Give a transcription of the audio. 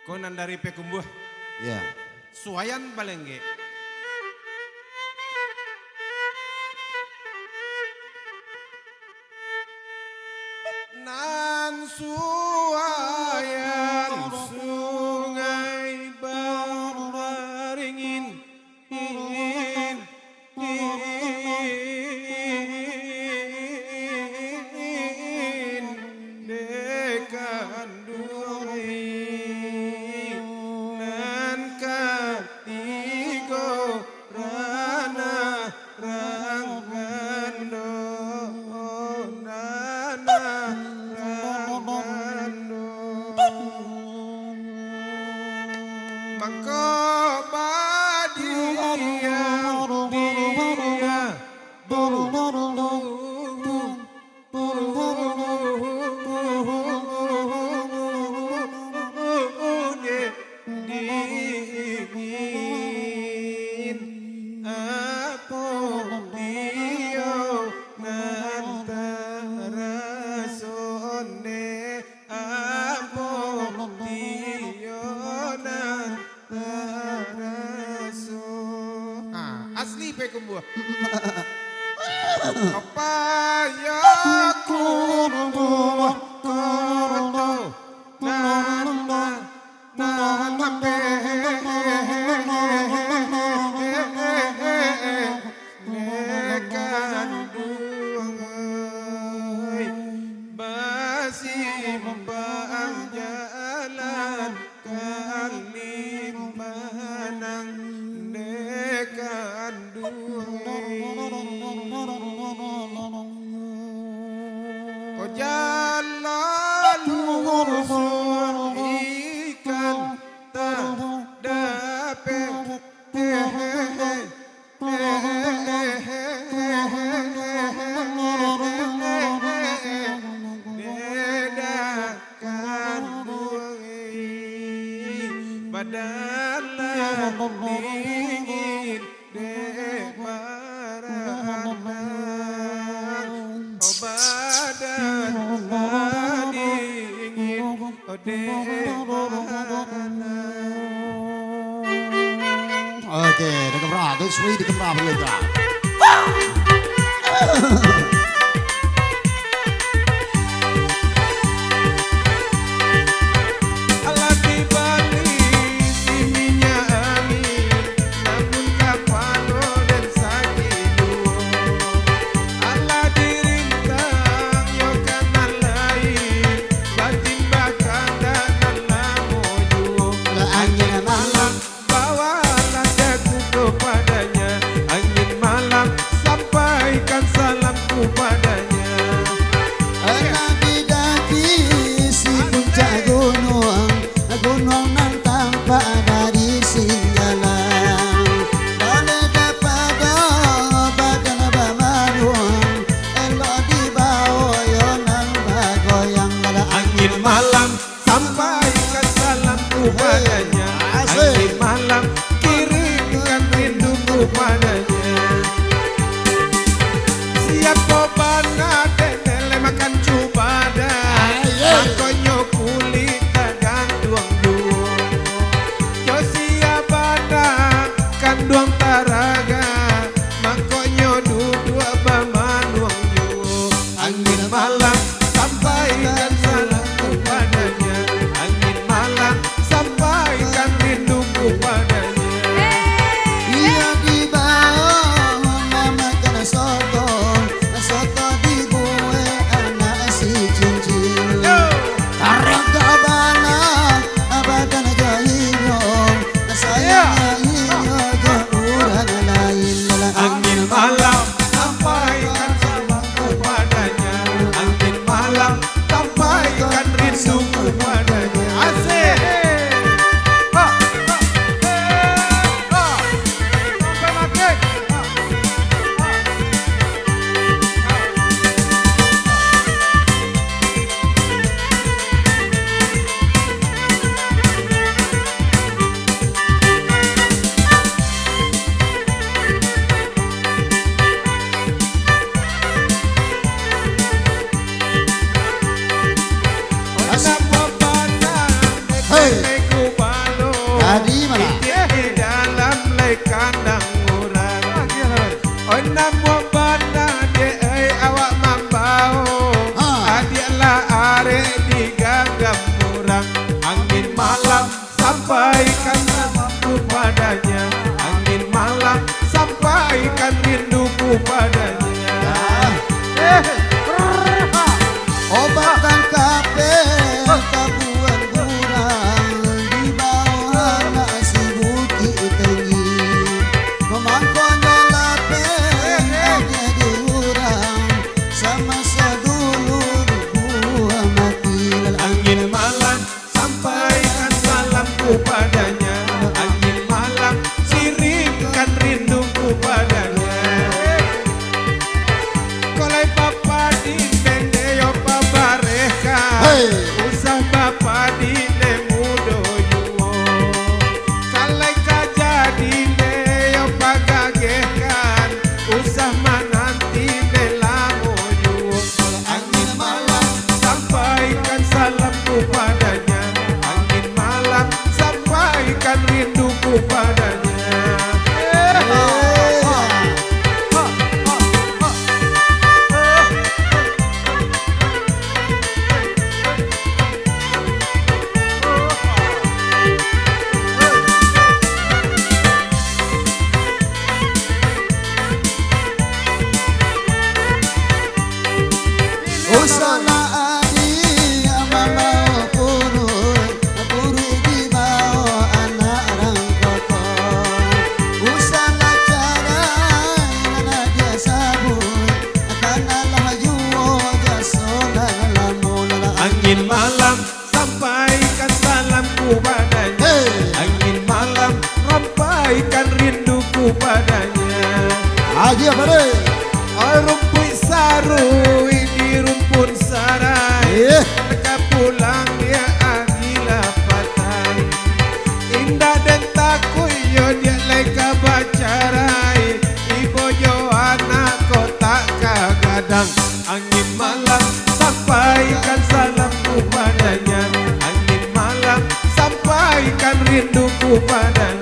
Konan dari Pekumbuh. Ya. Suayan Balengge. Nan suayan sungai beringin dekan duri nan katigo rana ranggando nana maka badia dia dingin apa dia ngantara sonne apa dia ngantara son asli Pekumbuh. Apa ya kumbuh koto nekan dungai basi membang jalan kali manang nekan dungai ko jalan lurus ikan tak dapat bedakan bungi badalah dingin dek maranang oh badan dingin oh dek maranang. Oke, dikemrah, itu suwi dikemrah bener. Allah di Bali sininya angin namun kapalo dan sakidu Allah dirintang yo kanan lain batin bahkan dan lamoju angin malam bawalah daku kepadanya angin malam sampaikan salamku padanya. Nabidaki si puncak gunung, gunung nan tampak dari singgalan. Boleh dapat badan bamarung, elok dibawa yonan bagoyang pada Angin malam sampaikan salamku padanya. Angin malam kirimkan rinduku padanya. Siap kobana denele makan cubada makonyo kulit dagang duang duang yo siap bada kanduang taraga makonyo dudua bamanuang duang angin malam sampaikan salamku padanya angin malam sampaikan rinduku padanya. ia dibawa mama kena soto, soto dibuat anak si cincin. Karang kabana abadan jahilyo, sayangnya inyo jauran lain. Angin malam sampaikan salamku padanya. Angin malam sampaikan adi mama puru di bawah anak orang kota usah cara nana dia sabun akan Allah juo jasona lamun Angin malam sampaikan salamku padanya. Angin malam rampaikan rinduku padanya. aja apa deh Rumput sarui di rumpun sarai. Mereka pulang dia agila patai. Indah dan takuyo dia leka bacarai. Iboyo anak kotak kagadang. Angin malam sampaikan salamku padanya. Angin malam sampaikan rinduku padanya.